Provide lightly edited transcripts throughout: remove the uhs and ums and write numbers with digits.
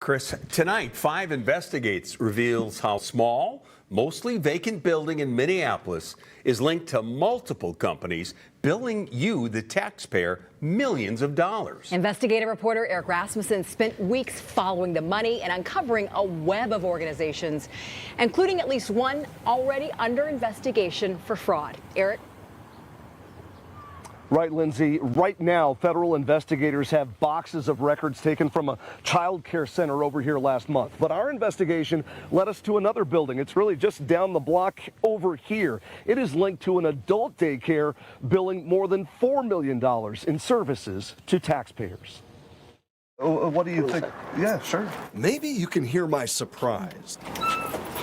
Chris, tonight, 5 Investigates reveals how small, mostly vacant building in Minneapolis is linked to multiple companies billing you, the taxpayer, millions of dollars. Investigative reporter Eric Rasmussen spent weeks following the money and uncovering a web of organizations, including at least one already under investigation for fraud. Eric? Right, Lindsay. Right now, federal investigators have boxes of records taken from a child care center over here last month. But our investigation led us to another building. It's really just down the block over here. It is linked to an adult daycare billing more than $4 million in services to taxpayers. What do you think? Yeah, sure. Maybe you can hear my surprise.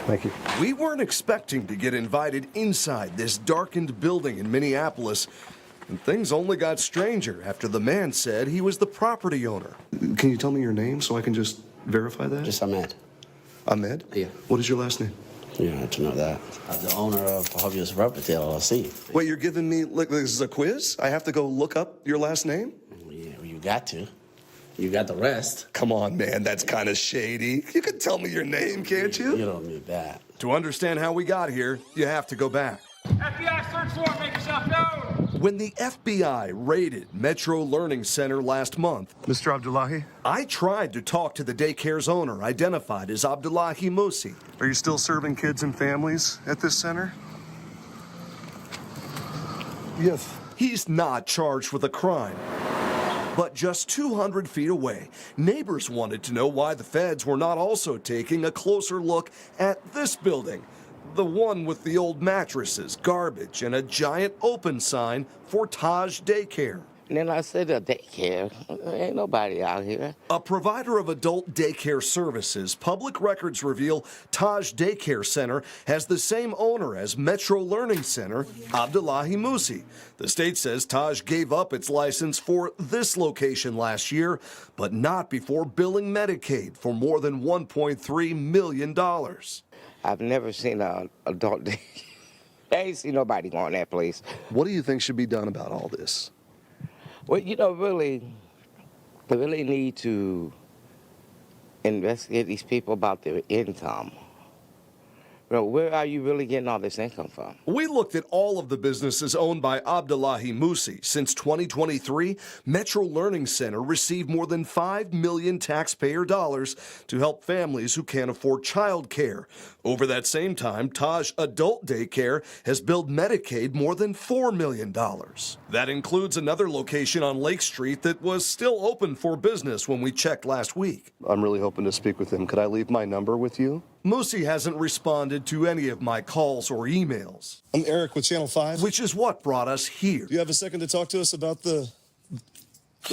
Thank you. We weren't expecting to get invited inside this darkened building in Minneapolis. And things only got stranger after the man said he was the property owner. Can you tell me your name so I can just verify that? Just Ahmed. Ahmed? Yeah. What is your last name? You don't have to know that. I'm the owner of Hobbyist Property LLC. Wait, you're giving me, like, this is a quiz? I have to go look up your last name? Yeah, you got to. You got the rest. Come on, man, that's kind of shady. You can tell me your name, can't you? You don't need that. To understand how we got here, you have to go back. FBI search warrant, make yourself known. When the FBI raided Metro Learning Center last month, Mr. Abdullahi, I tried to talk to the daycare's owner, identified as Abdullahi Musi. are you still serving kids and families at this center? Yes. He's not charged with a crime. But just 200 feet away, neighbors wanted to know why the feds were not also taking a closer look at this building. The one with the old mattresses, garbage, and a giant open sign for Taj Daycare. And then I said, daycare? Ain't nobody out here. A provider of adult daycare services, public records reveal Taj Daycare Center has the same owner as Metro Learning Center, Abdullahi Musi. The state says Taj gave up its license for this location last year, but not before billing Medicaid for more than $1.3 million. I've never seen an adult daycare. I ain't seen nobody go in that place. What do you think should be done about all this? Well, really, we really need to investigate these people about their income. Where are you really getting all this income from? We looked at all of the businesses owned by Abdullahi Musi. Since 2023, Metro Learning Center received more than $5 million taxpayer dollars to help families who can't afford child care. Over that same time, Taj Adult Daycare has billed Medicaid more than $4 million. That includes another location on Lake Street that was still open for business when we checked last week. I'm really hoping to speak with him. Could I leave my number with you? Musi hasn't responded to any of my calls or emails. I'm Eric with Channel 5. Which is what brought us here. Do you have a second to talk to us about the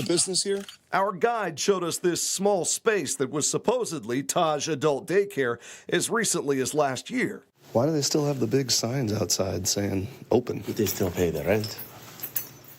business here? Our guide showed us this small space that was supposedly Taj Adult Daycare as recently as last year. Why do they still have the big signs outside saying open? They still pay the rent.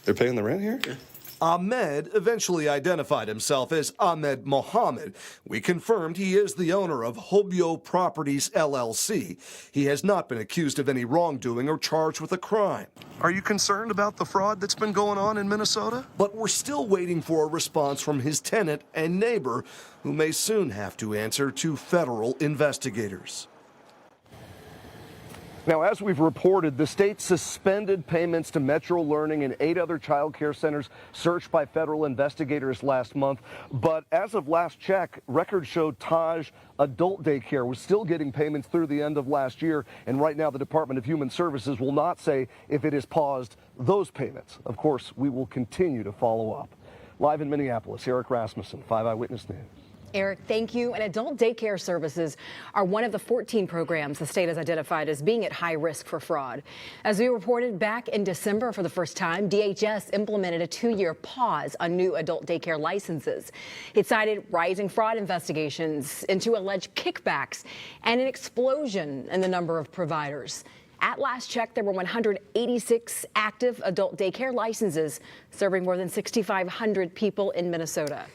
They're paying the rent here? Yeah. Ahmed eventually identified himself as Ahmed Mohammed. We confirmed he is the owner of Hobyo Properties LLC. He has not been accused of any wrongdoing or charged with a crime. Are you concerned about the fraud that's been going on in Minnesota? But we're still waiting for a response from his tenant and neighbor, who may soon have to answer to federal investigators. Now, as we've reported, the state suspended payments to Metro Learning and 8 other child care centers searched by federal investigators last month. But as of last check, records showed Taj Adult Daycare was still getting payments through the end of last year. And right now, the Department of Human Services will not say if it has paused those payments. Of course, we will continue to follow up. Live in Minneapolis, Eric Rasmussen, 5 Eyewitness News. Eric, thank you. And adult daycare services are one of the 14 programs the state has identified as being at high risk for fraud. As we reported back in December, for the first time, DHS implemented a 2-year pause on new adult daycare licenses. It cited rising fraud investigations into alleged kickbacks and an explosion in the number of providers. At last check, there were 186 active adult daycare licenses serving more than 6,500 people in Minnesota.